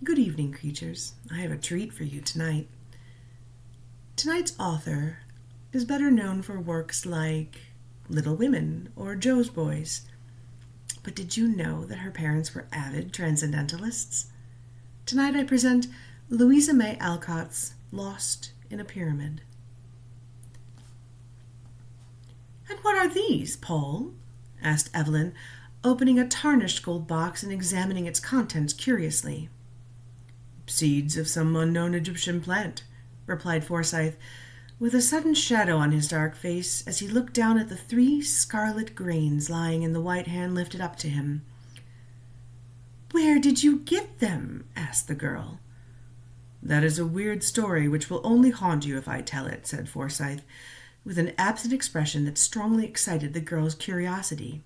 Good evening, creatures. I have a treat for you tonight. Tonight's author is better known for works like Little Women or Joe's Boys. But did you know that her parents were avid transcendentalists? Tonight I present Louisa May Alcott's Lost in a Pyramid. "And what are these, Paul?" asked Evelyn, opening a tarnished gold box and examining its contents curiously. "Seeds of some unknown Egyptian plant," replied Forsyth, with a sudden shadow on his dark face as he looked down at the 3 scarlet grains lying in the white hand lifted up to him. "Where did you get them?" asked the girl. "That is a weird story which will only haunt you if I tell it," said Forsyth, with an absent expression that strongly excited the girl's curiosity.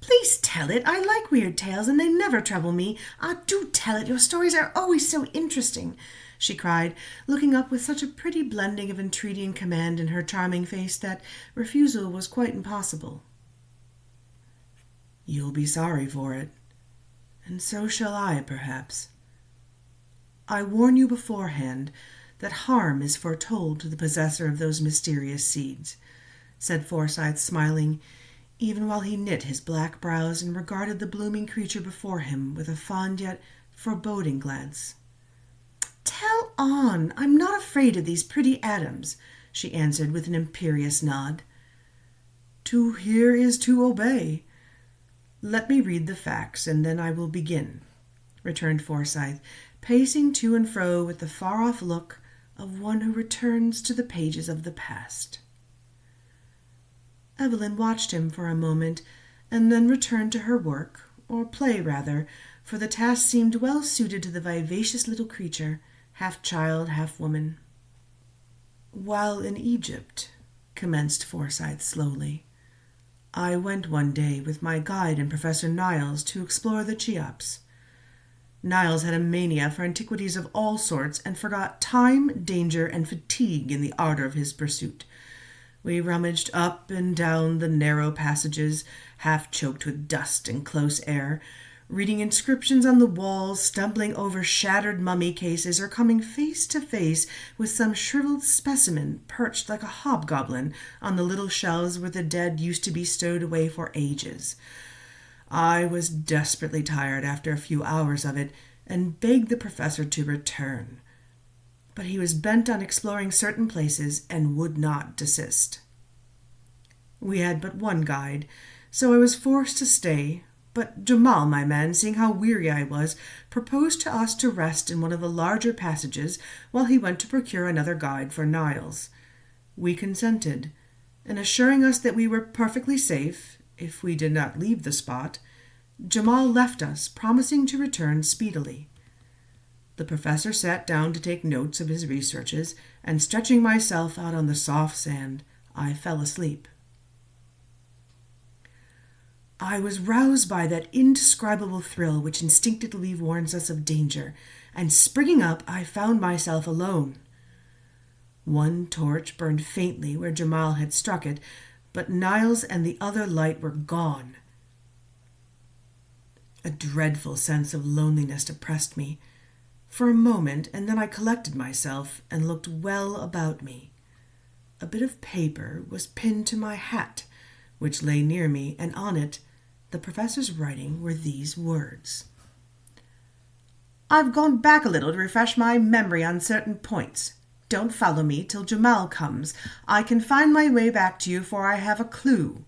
"Please tell it. I like weird tales, and they never trouble me. Do tell it. Your stories are always so interesting," she cried, looking up with such a pretty blending of entreaty and command in her charming face that refusal was quite impossible. "You'll be sorry for it, and so shall I, perhaps. I warn you beforehand that harm is foretold to the possessor of those mysterious seeds," said Forsyth, smiling, even while he knit his black brows and regarded the blooming creature before him with a fond yet foreboding glance. "Tell on. I'm not afraid of these pretty atoms," she answered with an imperious nod. "To hear is to obey. Let me read the facts, and then I will begin," returned Forsyth, pacing to and fro with the far-off look of one who returns to the pages of the past. Evelyn watched him for a moment, and then returned to her work, or play rather, for the task seemed well suited to the vivacious little creature, half child, half woman. "While in Egypt," commenced Forsyth slowly, "I went one day with my guide and Professor Niles to explore the Cheops. Niles had a mania for antiquities of all sorts and forgot time, danger, and fatigue in the ardor of his pursuit. We rummaged up and down the narrow passages, half choked with dust and close air, reading inscriptions on the walls, stumbling over shattered mummy cases, or coming face to face with some shriveled specimen perched like a hobgoblin on the little shelves where the dead used to be stowed away for ages. I was desperately tired after a few hours of it, and begged the professor to return. But he was bent on exploring certain places and would not desist. We had but one guide, so I was forced to stay, but Jamal, my man, seeing how weary I was, proposed to us to rest in one of the larger passages while he went to procure another guide for Niles. We consented, and assuring us that we were perfectly safe, if we did not leave the spot, Jamal left us, promising to return speedily. The professor sat down to take notes of his researches, and stretching myself out on the soft sand, I fell asleep. I was roused by that indescribable thrill which instinctively warns us of danger, and springing up, I found myself alone. One torch burned faintly where Jamal had struck it, but Niles and the other light were gone. A dreadful sense of loneliness oppressed me for a moment, and then I collected myself and looked well about me. A bit of paper was pinned to my hat, which lay near me, and on it, the professor's writing, were these words: "I've gone back a little to refresh my memory on certain points. Don't follow me till Jamal comes. I can find my way back to you, for I have a clue.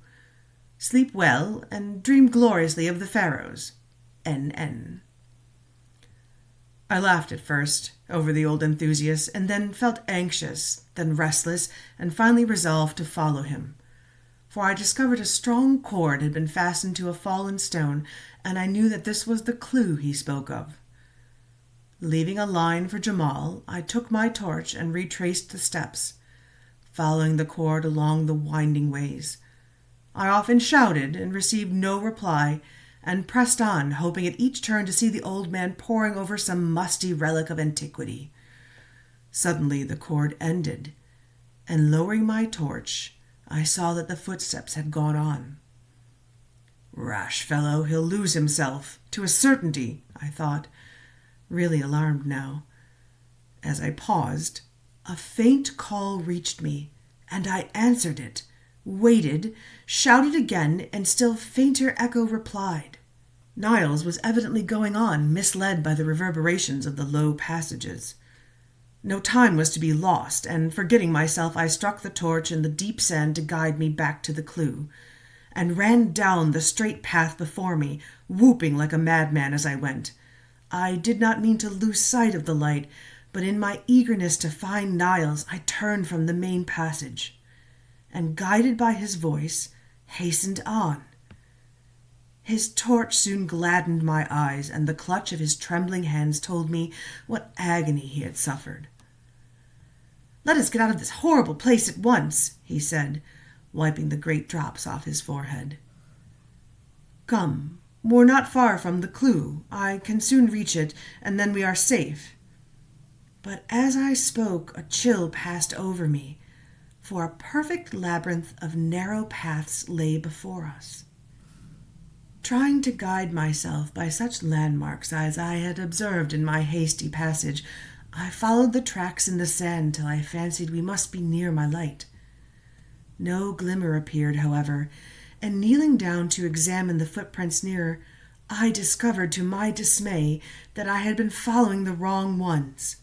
Sleep well, and dream gloriously of the pharaohs. N.N." I laughed at first over the old enthusiast, and then felt anxious, then restless, and finally resolved to follow him. For I discovered a strong cord had been fastened to a fallen stone, and I knew that this was the clue he spoke of. Leaving a line for Jamal, I took my torch and retraced the steps, following the cord along the winding ways. I often shouted and received no reply, and pressed on, hoping at each turn to see the old man poring over some musty relic of antiquity. Suddenly the cord ended, and lowering my torch, I saw that the footsteps had gone on. "Rash fellow, he'll lose himself, to a certainty," I thought, really alarmed now. As I paused, a faint call reached me, and I answered it, waited, shouted again, and still fainter echo replied. Niles was evidently going on, misled by the reverberations of the low passages. No time was to be lost, and forgetting myself, I struck the torch in the deep sand to guide me back to the clue, and ran down the straight path before me, whooping like a madman as I went. I did not mean to lose sight of the light, but in my eagerness to find Niles, I turned from the main passage, and guided by his voice, hastened on. His torch soon gladdened my eyes, and the clutch of his trembling hands told me what agony he had suffered. "Let us get out of this horrible place at once," he said, wiping the great drops off his forehead. "Come, we're not far from the clue. I can soon reach it, and then we are safe." But as I spoke, a chill passed over me, for a perfect labyrinth of narrow paths lay before us. Trying to guide myself by such landmarks as I had observed in my hasty passage, I followed the tracks in the sand till I fancied we must be near my light. No glimmer appeared, however, and kneeling down to examine the footprints nearer, I discovered to my dismay that I had been following the wrong ones.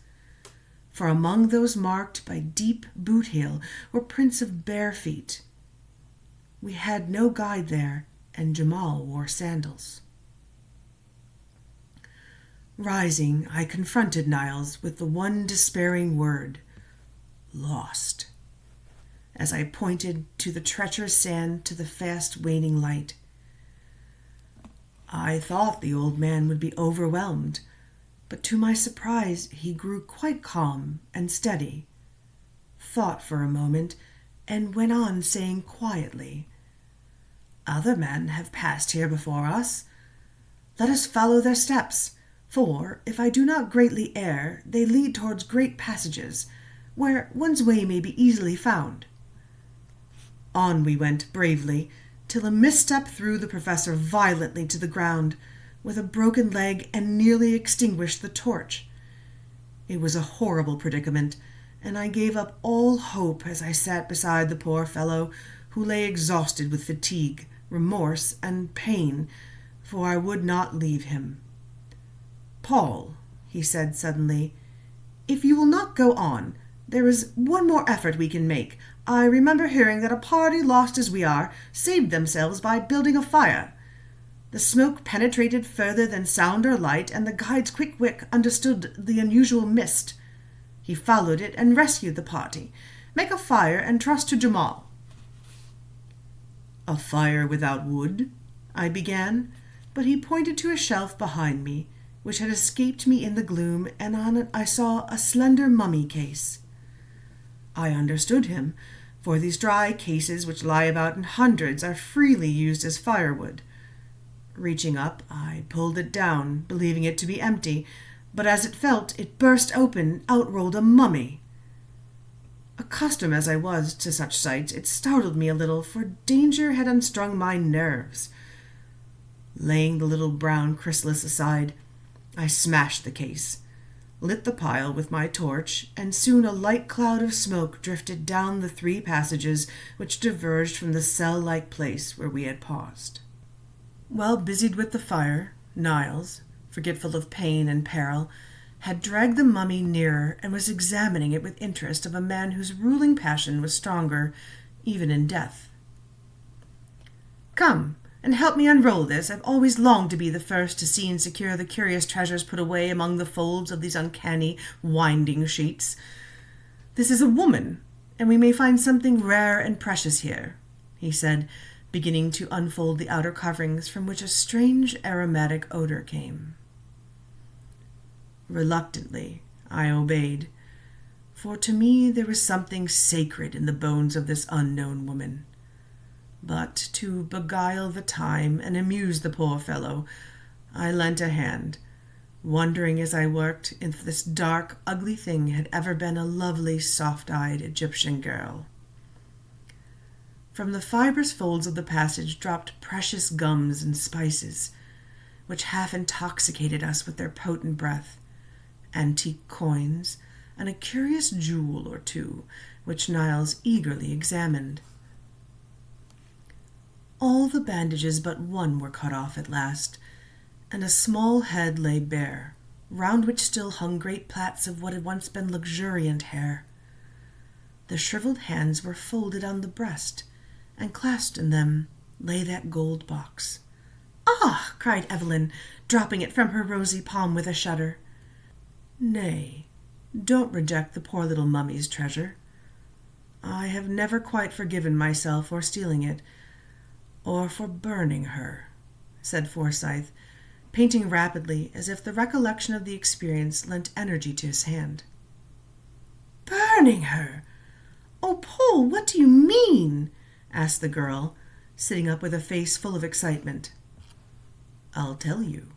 For among those marked by deep boot heel were prints of bare feet. We had no guide there, and Jamal wore sandals. Rising, I confronted Niles with the one despairing word, "Lost," as I pointed to the treacherous sand to the fast waning light. I thought the old man would be overwhelmed, but to my surprise he grew quite calm and steady, thought for a moment, and went on saying quietly, "Other men have passed here before us. Let us follow their steps, for, if I do not greatly err, they lead towards great passages, where one's way may be easily found." On we went bravely, till a misstep threw the professor violently to the ground, with a broken leg, and nearly extinguished the torch. It was a horrible predicament, and I gave up all hope as I sat beside the poor fellow, who lay exhausted with fatigue, remorse, and pain, for I would not leave him. "Paul," he said suddenly, "if you will not go on, there is one more effort we can make. I remember hearing that a party, lost as we are, saved themselves by building a fire. The smoke penetrated further than sound or light, and the guide's quick wit understood the unusual mist. He followed it and rescued the party. Make a fire and trust to Jamal." "A fire without wood?" I began, but he pointed to a shelf behind me, which had escaped me in the gloom, and on it I saw a slender mummy case. I understood him, for these dry cases which lie about in hundreds are freely used as firewood. Reaching up, I pulled it down, believing it to be empty, but as it felt, it burst open, out rolled a mummy. Accustomed as I was to such sights, it startled me a little, for danger had unstrung my nerves. Laying the little brown chrysalis aside, I smashed the case, lit the pile with my torch, and soon a light cloud of smoke drifted down the 3 passages which diverged from the cell-like place where we had paused. While busied with the fire, Niles, forgetful of pain and peril, had dragged the mummy nearer and was examining it with interest of a man whose ruling passion was stronger, even in death. "Come, and help me unroll this. I've always longed to be the first to see and secure the curious treasures put away among the folds of these uncanny, winding sheets. This is a woman, and we may find something rare and precious here," he said, beginning to unfold the outer coverings from which a strange aromatic odor came. Reluctantly, I obeyed, for to me there was something sacred in the bones of this unknown woman. But to beguile the time and amuse the poor fellow, I lent a hand, wondering as I worked if this dark, ugly thing had ever been a lovely, soft-eyed Egyptian girl. From the fibrous folds of the passage dropped precious gums and spices, which half intoxicated us with their potent breath. antique coins, and a curious jewel or two, which Niles eagerly examined. All the bandages but one were cut off at last, and a small head lay bare, round which still hung great plaits of what had once been luxuriant hair. The shriveled hands were folded on the breast, and clasped in them lay that gold box. "Ah!" cried Evelyn, dropping it from her rosy palm with a shudder. "Nay, don't reject the poor little mummy's treasure. I have never quite forgiven myself for stealing it, or for burning her," said Forsyth, painting rapidly as if the recollection of the experience lent energy to his hand. "Burning her? Oh, Paul, what do you mean?" asked the girl, sitting up with a face full of excitement. "I'll tell you."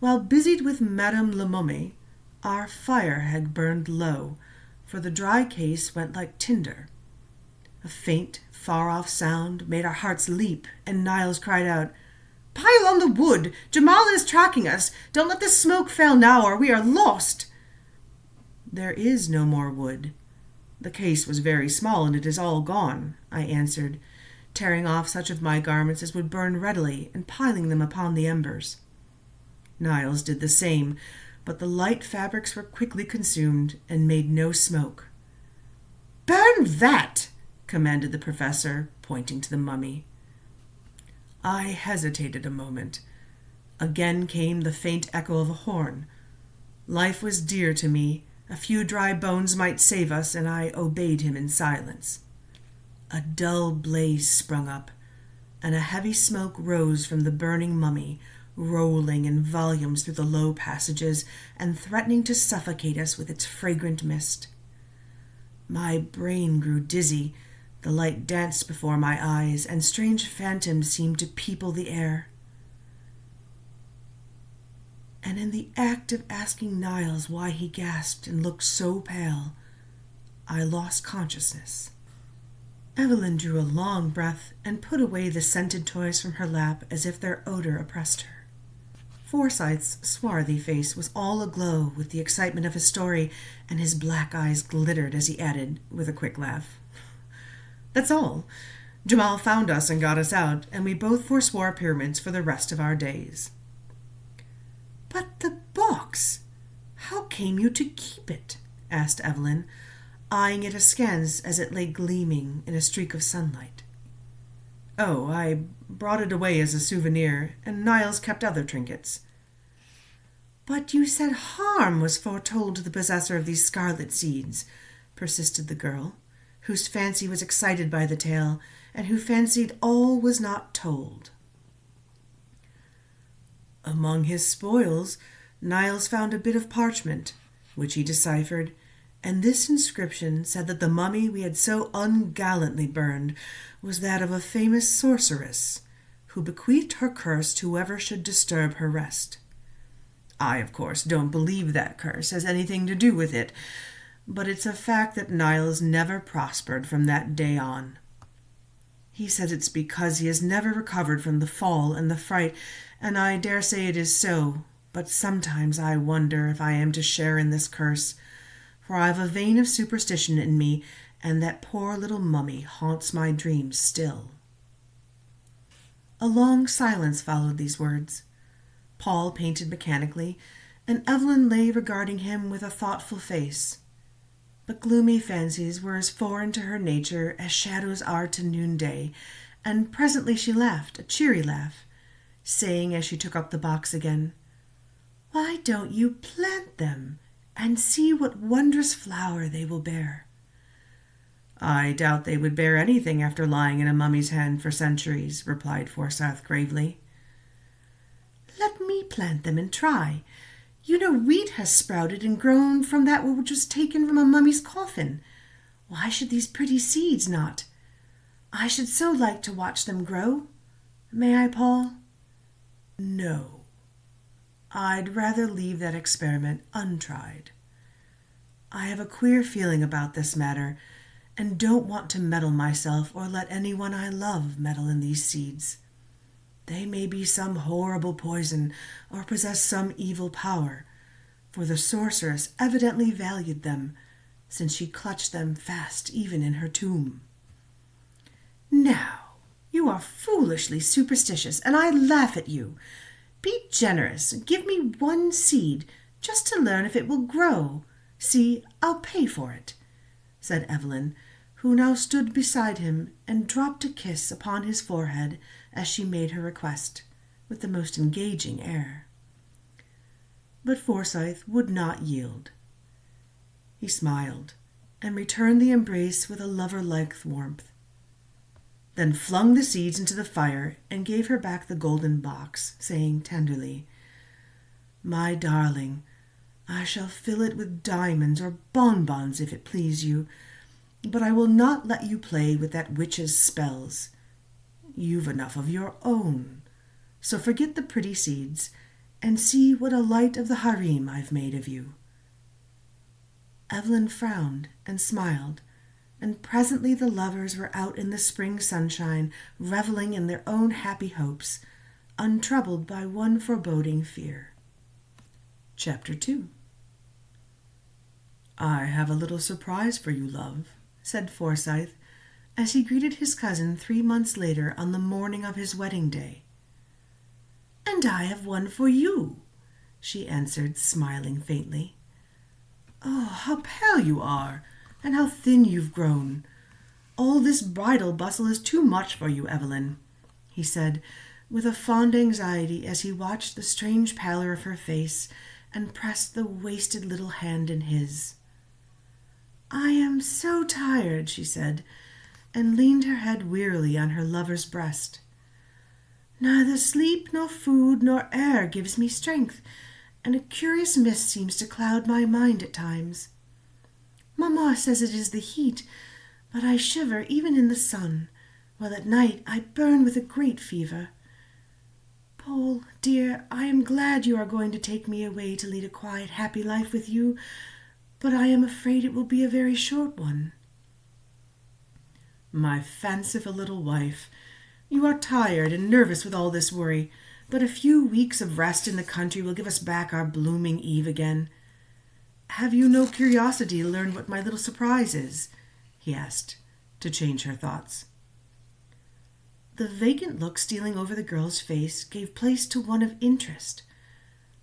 While busied with Madame la Momie, our fire had burned low, for the dry case went like tinder. A faint, far-off sound made our hearts leap, and Niles cried out, "Pile on the wood! Jamal is tracking us! Don't let the smoke fail now, or we are lost!" "There is no more wood. The case was very small, and it is all gone," I answered, tearing off such of my garments as would burn readily and piling them upon the embers. Niles did the same, but the light fabrics were quickly consumed and made no smoke. "Burn that!" commanded the professor, pointing to the mummy. I hesitated a moment. Again came the faint echo of a horn. Life was dear to me. A few dry bones might save us, and I obeyed him in silence. A dull blaze sprung up, and a heavy smoke rose from the burning mummy, rolling in volumes through the low passages and threatening to suffocate us with its fragrant mist. My brain grew dizzy, the light danced before my eyes, and strange phantoms seemed to people the air. And in the act of asking Niles why he gasped and looked so pale, I lost consciousness. Evelyn drew a long breath and put away the scented toys from her lap as if their odor oppressed her. Forsyth's swarthy face was all aglow with the excitement of his story, and his black eyes glittered as he added, with a quick laugh, "That's all. Jamal found us and got us out, and we both forswore pyramids for the rest of our days." "But the box! How came you to keep it?" asked Evelyn, eyeing it askance as it lay gleaming in a streak of sunlight. "Oh, I brought it away as a souvenir, and Niles kept other trinkets." "But you said harm was foretold to the possessor of these scarlet seeds," persisted the girl, whose fancy was excited by the tale, and who fancied all was not told. "Among his spoils, Niles found a bit of parchment, which he deciphered, and this inscription said that the mummy we had so ungallantly burned was that of a famous sorceress, who bequeathed her curse to whoever should disturb her rest. I, of course, don't believe that curse has anything to do with it, but it's a fact that Niles never prospered from that day on. He says it's because he has never recovered from the fall and the fright, and I dare say it is so, but sometimes I wonder if I am to share in this curse, for I have a vein of superstition in me, and that poor little mummy haunts my dreams still." A long silence followed these words. Paul painted mechanically, and Evelyn lay regarding him with a thoughtful face. But gloomy fancies were as foreign to her nature as shadows are to noonday, and presently she laughed, a cheery laugh, saying as she took up the box again, "Why don't you plant them, and see what wondrous flower they will bear?" "I doubt they would bear anything after lying in a mummy's hand for centuries," replied Forsyth gravely. "Let me plant them and try. You know wheat has sprouted and grown from that which was taken from a mummy's coffin. Why should these pretty seeds not? I should so like to watch them grow. May I, Paul?" "No. I'd rather leave that experiment untried. I have a queer feeling about this matter, and don't want to meddle myself or let anyone I love meddle in these seeds. They may be some horrible poison or possess some evil power, for the sorceress evidently valued them, since she clutched them fast even in her tomb. Now, you are foolishly superstitious, and I laugh at you. Be generous, and give me one seed, just to learn if it will grow. See, I'll pay for it, said Evelyn, who now stood beside him and dropped a kiss upon his forehead as she made her request, with the most engaging air. But Forsyth would not yield. He smiled, and returned the embrace with a lover-like warmth, then flung the seeds into the fire and gave her back the golden box, saying tenderly, "My darling, I shall fill it with diamonds or bonbons if it please you, but I will not let you play with that witch's spells. You've enough of your own, so forget the pretty seeds, and see what a light of the harem I've made of you." Evelyn frowned and smiled, and presently the lovers were out in the spring sunshine, reveling in their own happy hopes, untroubled by one foreboding fear. Chapter 2. "I have a little surprise for you, love," said Forsyth, as he greeted his cousin 3 months later on the morning of his wedding day. "And I have one for you," she answered, smiling faintly. "Oh, how pale you are, and how thin you've grown! All this bridal bustle is too much for you, Evelyn," he said, with a fond anxiety as he watched the strange pallor of her face and pressed the wasted little hand in his. "I am so tired," she said, and leaned her head wearily on her lover's breast. "Neither sleep nor food nor air gives me strength, and a curious mist seems to cloud my mind at times. Mamma says it is the heat, but I shiver even in the sun, while at night I burn with a great fever. Paul, dear, I am glad you are going to take me away to lead a quiet, happy life with you, but I am afraid it will be a very short one." "My fanciful little wife, you are tired and nervous with all this worry, but a few weeks of rest in the country will give us back our blooming Eve again. Have you no curiosity to learn what my little surprise is?" he asked, to change her thoughts. The vacant look stealing over the girl's face gave place to one of interest,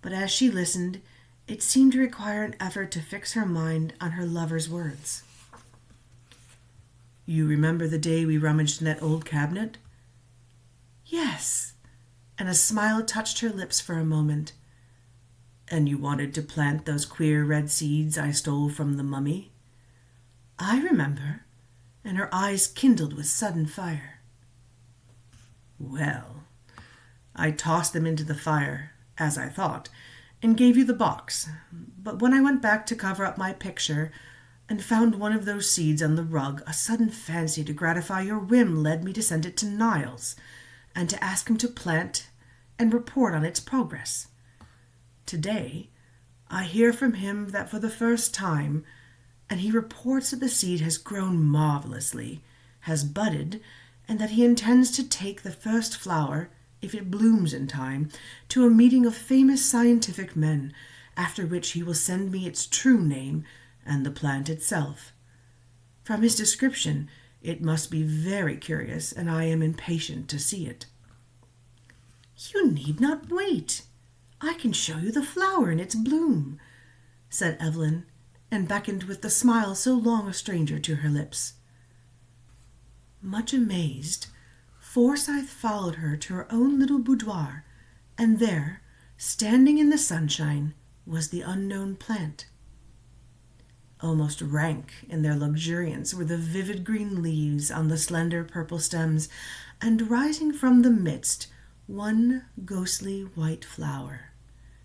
but as she listened, it seemed to require an effort to fix her mind on her lover's words. "You remember the day we rummaged in that old cabinet?" "Yes," and a smile touched her lips for a moment. "And you wanted to plant those queer red seeds I stole from the mummy?" "I remember," and her eyes kindled with sudden fire. "Well, I tossed them into the fire, as I thought, and gave you the box, but when I went back to cover up my picture and found one of those seeds on the rug, a sudden fancy to gratify your whim led me to send it to Niles, and to ask him to plant and report on its progress. Today, I hear from him that for the first time, and he reports that the seed has grown marvelously, has budded, and that he intends to take the first flower, if it blooms in time, to a meeting of famous scientific men, after which he will send me its true name and the plant itself. From his description, it must be very curious, and I am impatient to see it." "You need not wait. I can show you the flower in its bloom," said Evelyn, and beckoned with the smile so long a stranger to her lips. Much amazed, Forsyth followed her to her own little boudoir, and there, standing in the sunshine, was the unknown plant. Almost rank in their luxuriance were the vivid green leaves on the slender purple stems, and rising from the midst, one ghostly white flower,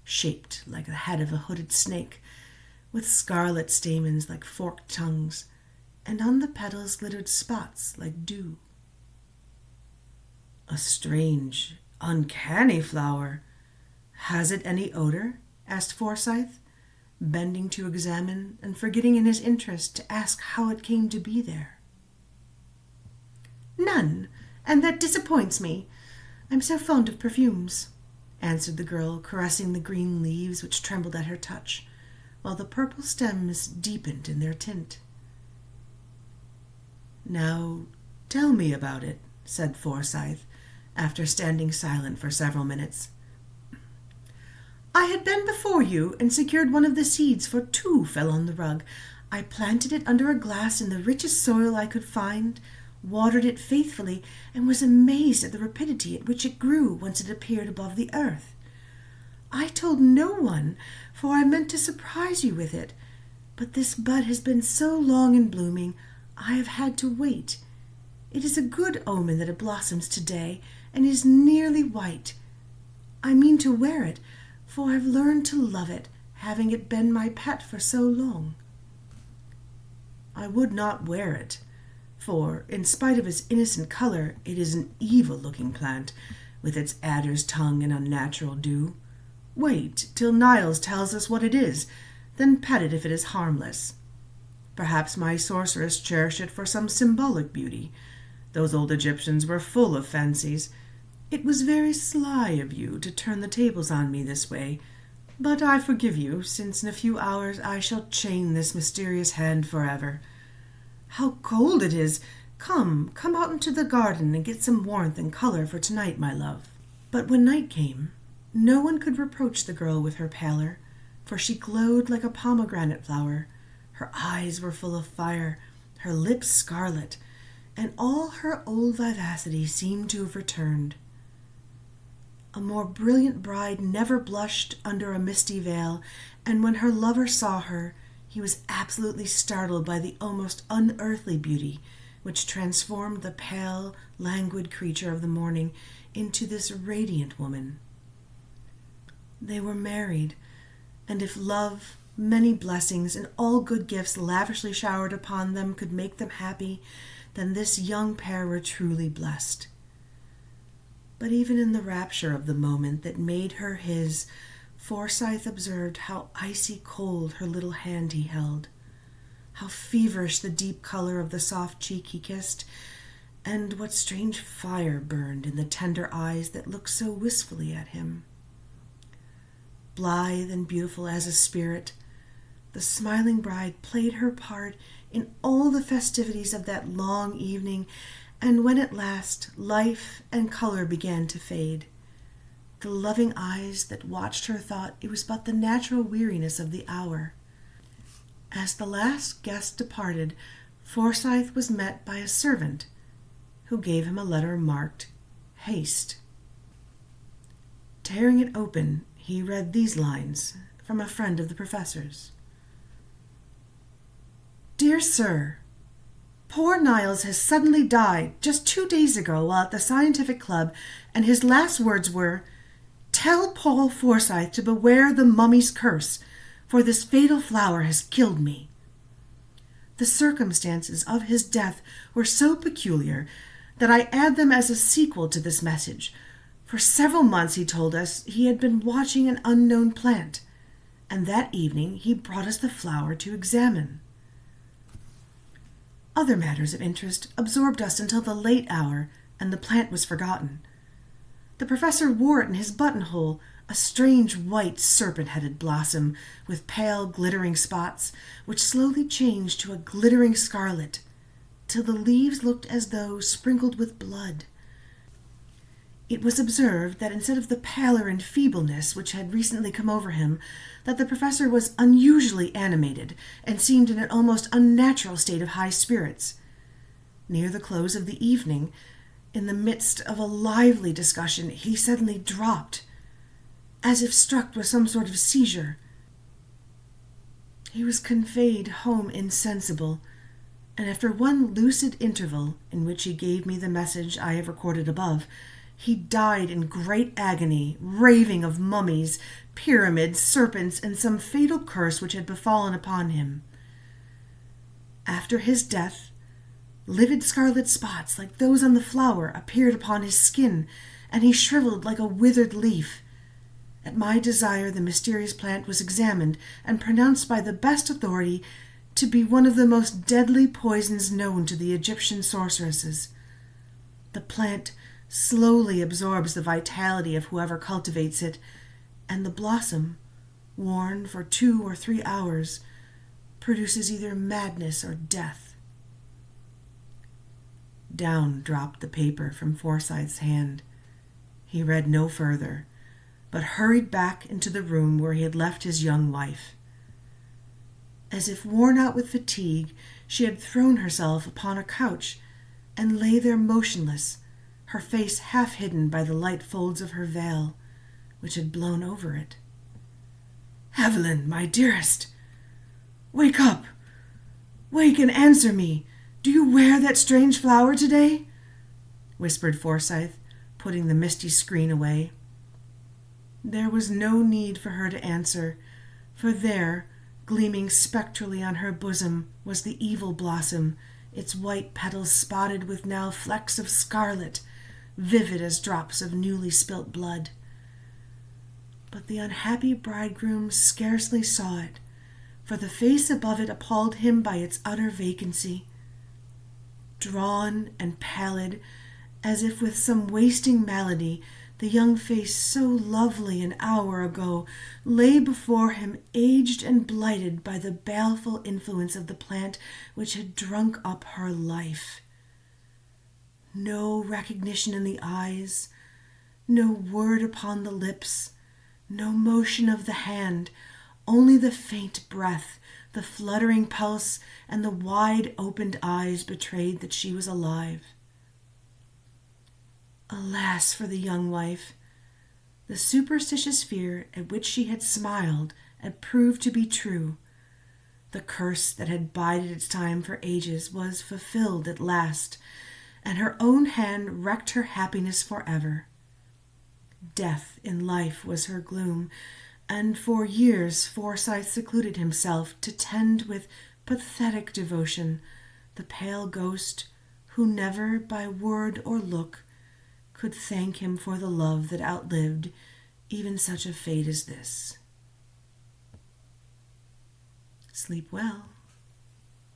shaped like the head of a hooded snake, with scarlet stamens like forked tongues, and on the petals glittered spots like dew. "A strange, uncanny flower. Has it any odor?" asked Forsyth, bending to examine and forgetting in his interest to ask how it came to be there. "None, and that disappoints me. I'm so fond of perfumes," answered the girl, caressing the green leaves which trembled at her touch, while the purple stems deepened in their tint. "Now, tell me about it," said Forsyth, after standing silent for several minutes. "I had been before you and secured one of the seeds, for 2 fell on the rug. I planted it under a glass in the richest soil I could find, watered it faithfully, and was amazed at the rapidity at which it grew once it appeared above the earth. I told no one, for I meant to surprise you with it, but this bud has been so long in blooming, I have had to wait. It is a good omen that it blossoms today, and is nearly white. I mean to wear it, for I've learned to love it, having it been my pet for so long." "I would not wear it, for, in spite of its innocent color, it is an evil-looking plant, with its adder's tongue and unnatural dew. Wait till Niles tells us what it is, then pet it if it is harmless. Perhaps my sorceress cherished it for some symbolic beauty. Those old Egyptians were full of fancies. It was very sly of you to turn the tables on me this way, but I forgive you, since in a few hours I shall chain this mysterious hand forever. How cold it is! Come out into the garden and get some warmth and color for tonight, my love." But when night came, no one could reproach the girl with her pallor, for she glowed like a pomegranate flower. Her eyes were full of fire, her lips scarlet, and all her old vivacity seemed to have returned. A more brilliant bride never blushed under a misty veil, and when her lover saw her, he was absolutely startled by the almost unearthly beauty which transformed the pale, languid creature of the morning into this radiant woman. They were married, and if love, many blessings, and all good gifts lavishly showered upon them could make them happy, then this young pair were truly blessed. But even in the rapture of the moment that made her his, Forsyth observed how icy cold her little hand he held, how feverish the deep color of the soft cheek he kissed, and what strange fire burned in the tender eyes that looked so wistfully at him. Blithe and beautiful as a spirit, the smiling bride played her part in all the festivities of that long evening, and when at last life and color began to fade, the loving eyes that watched her thought it was but the natural weariness of the hour. As the last guest departed, Forsyth was met by a servant who gave him a letter marked "Haste." Tearing it open, he read these lines from a friend of the professor's. "Dear Sir, poor Niles has suddenly died just 2 days ago while at the scientific club, and his last words were, 'Tell Paul Forsyth to beware the mummy's curse, for this fatal flower has killed me.' The circumstances of his death were so peculiar that I add them as a sequel to this message. For several months, he told us, he had been watching an unknown plant, and that evening he brought us the flower to examine. Other matters of interest absorbed us until the late hour, and the plant was forgotten. The professor wore it in his buttonhole, a strange white serpent-headed blossom with pale glittering spots, which slowly changed to a glittering scarlet, till the leaves looked as though sprinkled with blood. It was observed that instead of the pallor and feebleness which had recently come over him, that the professor was unusually animated, and seemed in an almost unnatural state of high spirits. Near the close of the evening, in the midst of a lively discussion, he suddenly dropped, as if struck with some sort of seizure. He was conveyed home insensible, and after one lucid interval, in which he gave me the message I have recorded above, he died in great agony, raving of mummies, pyramids, serpents, and some fatal curse which had befallen upon him. After his death, livid scarlet spots like those on the flower appeared upon his skin, and he shriveled like a withered leaf. At my desire, the mysterious plant was examined and pronounced by the best authority to be one of the most deadly poisons known to the Egyptian sorceresses. The plant slowly absorbs the vitality of whoever cultivates it, and the blossom, worn for 2 or 3 hours, produces either madness or death. Down dropped the paper from Forsyth's hand. He read no further, but hurried back into the room where he had left his young wife. As if worn out with fatigue, she had thrown herself upon a couch and lay there motionless, her face half hidden by the light folds of her veil, which had blown over it. "Evelyn, my dearest, wake up! Wake and answer me! Do you wear that strange flower today?" whispered Forsyth, putting the misty screen away. There was no need for her to answer, for there, gleaming spectrally on her bosom, was the evil blossom, its white petals spotted with now flecks of scarlet, vivid as drops of newly spilt blood. But the unhappy bridegroom scarcely saw it, for the face above it appalled him by its utter vacancy. Drawn and pallid, as if with some wasting malady, the young face so lovely an hour ago lay before him, aged and blighted by the baleful influence of the plant which had drunk up her life. No recognition in the eyes, no word upon the lips, no motion of the hand, only the faint breath, the fluttering pulse, and the wide-opened eyes betrayed that she was alive. Alas for the young wife! The superstitious fear at which she had smiled had proved to be true. The curse that had bided its time for ages was fulfilled at last, and her own hand wrecked her happiness forever. Death in life was her gloom, and for years Forsyth secluded himself to tend with pathetic devotion the pale ghost who never by word or look could thank him for the love that outlived even such a fate as this. Sleep well.